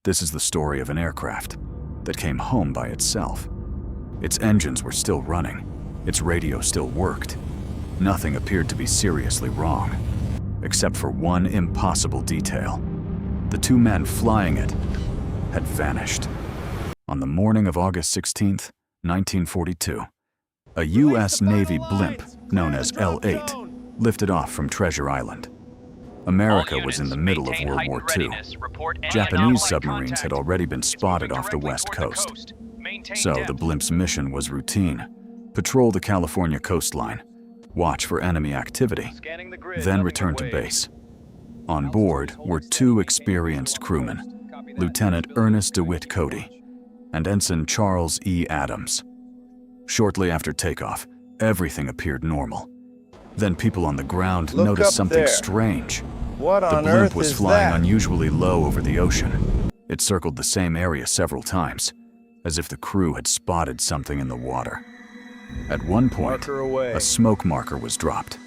This is the story of an aircraft that came home by itself. Its engines were still running. Its radio still worked. Nothing appeared to be seriously wrong, except for one impossible detail. The two men flying it had vanished. On the morning of August 16th, 1942, a U.S. Navy blimp known as L-8 lifted off from Treasure Island. America was in the middle of World War II. Japanese submarines had already been spotted off the west coast. So the blimp's mission was routine: patrol the California coastline, watch for enemy activity, then return to base. On board were two experienced crewmen, Lieutenant Ernest Dewitt Cody and Ensign Charles E. Adams. Shortly after takeoff, everything appeared normal. Then people on the ground noticed something strange. What The on blimp earth was is flying that? unusually low over the ocean. It circled the same area several times, as if the crew had spotted something in the water. At one point, Marker away. a smoke marker was dropped,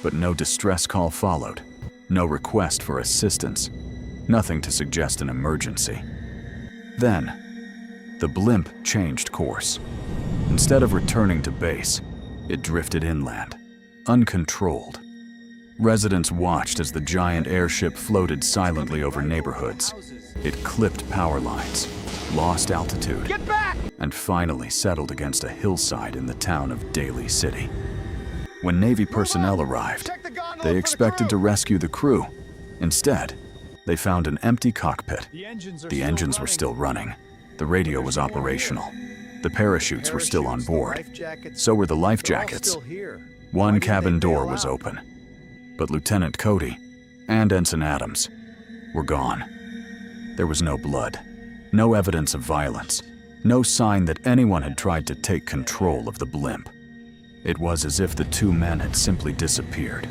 but no distress call followed, no request for assistance, nothing to suggest an emergency. Then, the blimp changed course. Instead of returning to base, it drifted inland, uncontrolled. Residents watched as the giant airship floated silently over neighborhoods. It clipped power lines, lost altitude, and finally settled against a hillside in the town of Daly City. When Navy personnel arrived, they expected to rescue the crew. Instead, they found an empty cockpit. The engines were still running. The radio was operational. The parachutes were still on board. So were the life jackets. One cabin door was open. But Lieutenant Cody and Ensign Adams were gone. There was no blood, no evidence of violence, no sign that anyone had tried to take control of the blimp. It was as if the two men had simply disappeared.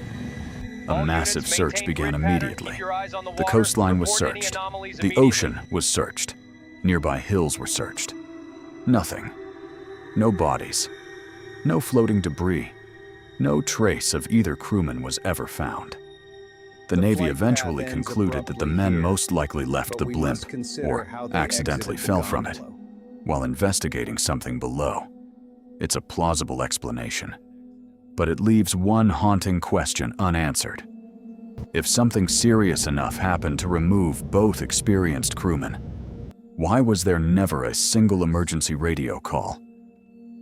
A massive search began immediately. The coastline was searched. The ocean was searched. Nearby hills were searched. Nothing. No bodies. No floating debris. No trace of either crewman was ever found. The Navy eventually concluded that the men most likely left the blimp or accidentally fell from it while investigating something below. It's a plausible explanation, but it leaves one haunting question unanswered. If something serious enough happened to remove both experienced crewmen, why was there never a single emergency radio call?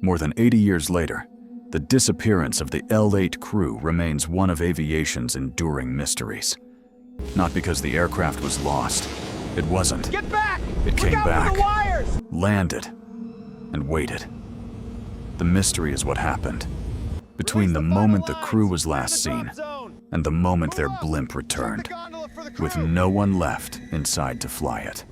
More than 80 years later, the disappearance of the L-8 crew remains one of aviation's enduring mysteries. Not because the aircraft was lost. It wasn't. Get back! It came Look out back, for the wires! landed, and waited. The mystery is what happened between the moment the crew was last seen and the moment their blimp returned, with no one left inside to fly it.